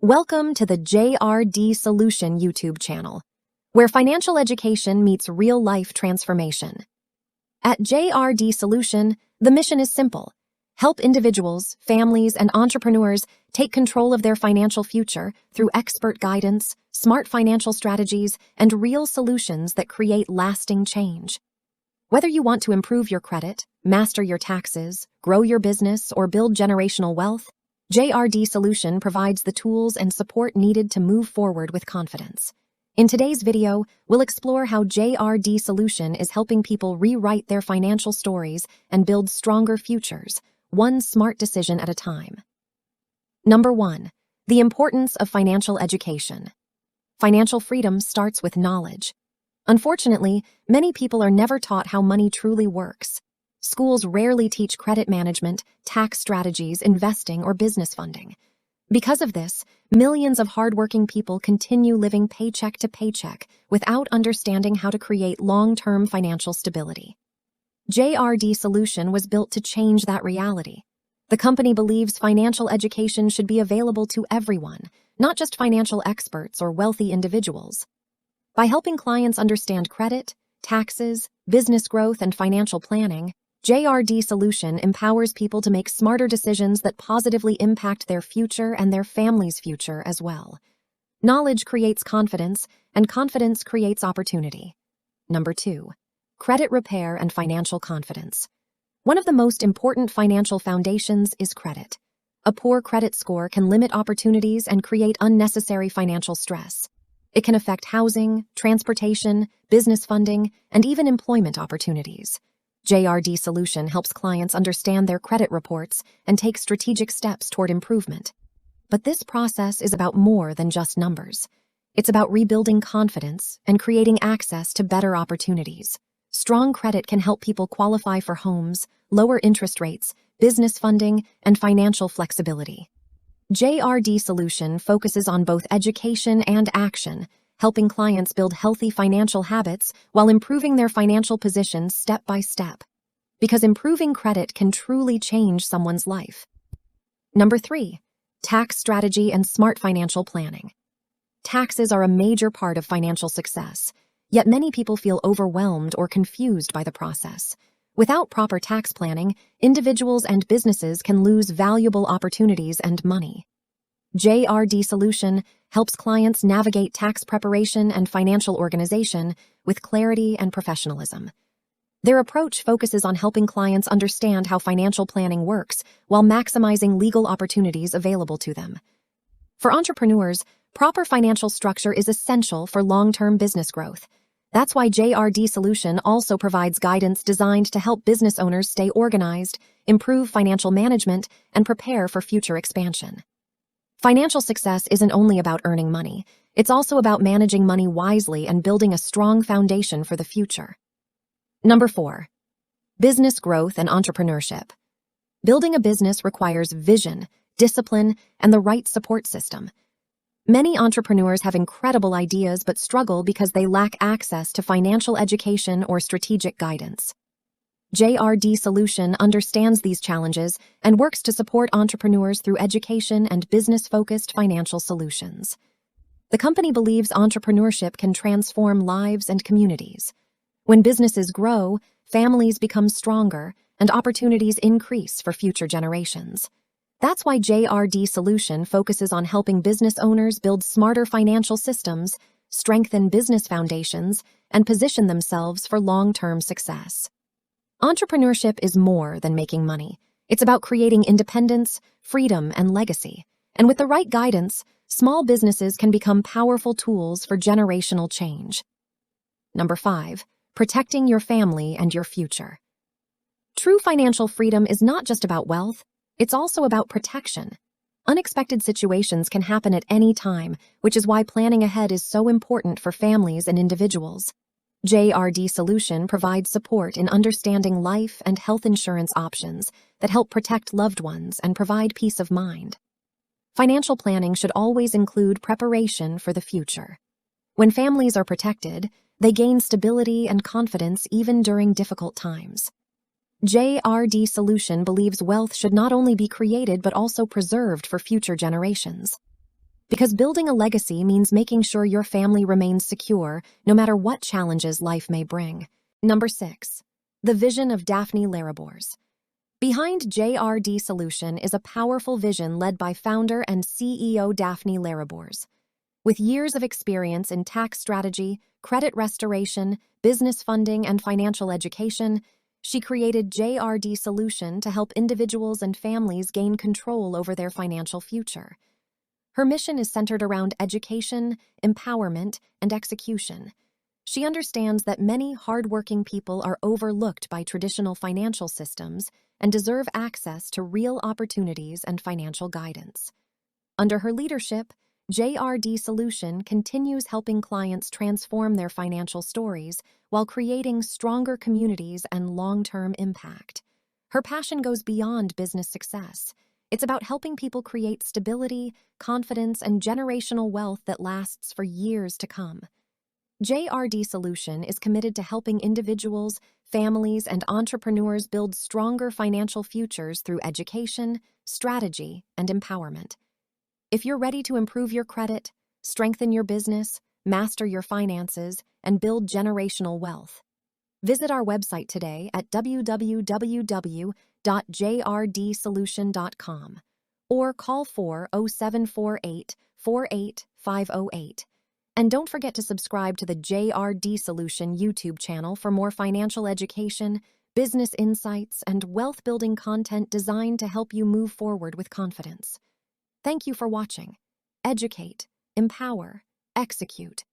Welcome to the JRD Solution YouTube channel, where financial education meets real-life transformation. At JRD Solution, the mission is simple: help individuals, families, and entrepreneurs take control of their financial future through expert guidance, smart financial strategies, and real solutions that create lasting change. Whether you want to improve your credit, master your taxes, grow your business, or build generational wealth, JRD Solution provides the tools and support needed to move forward with confidence. In today's video, we'll explore how JRD Solution is helping people rewrite their financial stories and build stronger futures, one smart decision at a time. Number 1. The importance of financial education. Financial freedom starts with knowledge. Unfortunately, many people are never taught how money truly works. Schools rarely teach credit management, tax strategies, investing, or business funding. Because of this, millions of hardworking people continue living paycheck to paycheck without understanding how to create long-term financial stability. JRD Solution was built to change that reality. The company believes financial education should be available to everyone, not just financial experts or wealthy individuals. By helping clients understand credit, taxes, business growth, and financial planning, JRD Solution empowers people to make smarter decisions that positively impact their future and their family's future as well. Knowledge creates confidence, and confidence creates opportunity. Number 2. Credit repair and financial confidence. One of the most important financial foundations is credit. A poor credit score can limit opportunities and create unnecessary financial stress. It can affect housing, transportation, business funding, and even employment opportunities. JRD Solution helps clients understand their credit reports and take strategic steps toward improvement. But this process is about more than just numbers. It's about rebuilding confidence and creating access to better opportunities. Strong credit can help people qualify for homes, lower interest rates, business funding, and financial flexibility. JRD Solution focuses on both education and action, helping clients build healthy financial habits while improving their financial position step by step. Because improving credit can truly change someone's life. Number 3. Tax strategy and smart financial planning. Taxes are a major part of financial success, yet many people feel overwhelmed or confused by the process. Without proper tax planning, individuals and businesses can lose valuable opportunities and money. JRD Solution helps clients navigate tax preparation and financial organization with clarity and professionalism. Their approach focuses on helping clients understand how financial planning works while maximizing legal opportunities available to them. For entrepreneurs, proper financial structure is essential for long-term business growth. That's why JRD Solution also provides guidance designed to help business owners stay organized, improve financial management, and prepare for future expansion. Financial success isn't only about earning money, it's also about managing money wisely and building a strong foundation for the future. Number 4. Business growth and entrepreneurship. Building a business requires vision, discipline, and the right support system. Many entrepreneurs have incredible ideas but struggle because they lack access to financial education or strategic guidance. JRD Solution understands these challenges and works to support entrepreneurs through education and business-focused financial solutions. The company believes entrepreneurship can transform lives and communities. When businesses grow, families become stronger, and opportunities increase for future generations. That's why JRD Solution focuses on helping business owners build smarter financial systems, strengthen business foundations, and position themselves for long-term success. Entrepreneurship is more than making money. It's about creating independence, freedom, and legacy. And with the right guidance, small businesses can become powerful tools for generational change. Number 5. Protecting your family and your future. True financial freedom is not just about wealth, it's also about protection. Unexpected situations can happen at any time, which is why planning ahead is so important for families and individuals. JRD Solution provides support in understanding life and health insurance options that help protect loved ones and provide peace of mind. Financial planning should always include preparation for the future. When families are protected, they gain stability and confidence even during difficult times. JRD Solution believes wealth should not only be created but also preserved for future generations. Because building a legacy means making sure your family remains secure no matter what challenges life may bring. Number 6. The vision of Daphnee Lerebours. Behind JRD Solution is a powerful vision led by founder and CEO Daphnee Lerebours. With years of experience in tax strategy, credit restoration, business funding, and financial education, she created JRD Solution to help individuals and families gain control over their financial future. Her mission is centered around education, empowerment, and execution. She understands that many hardworking people are overlooked by traditional financial systems and deserve access to real opportunities and financial guidance. Under her leadership, JRD Solution continues helping clients transform their financial stories while creating stronger communities and long-term impact. Her passion goes beyond business success. It's about helping people create stability, confidence, and generational wealth that lasts for years to come. JRD Solution is committed to helping individuals, families, and entrepreneurs build stronger financial futures through education, strategy, and empowerment. If you're ready to improve your credit, strengthen your business, master your finances, and build generational wealth, visit our website today at www.jrdsolution.com or call 0748 48508. And don't forget to subscribe to the JRD Solution YouTube channel for more financial education, business insights, and wealth-building content designed to help you move forward with confidence. Thank you for watching. Educate, empower, execute.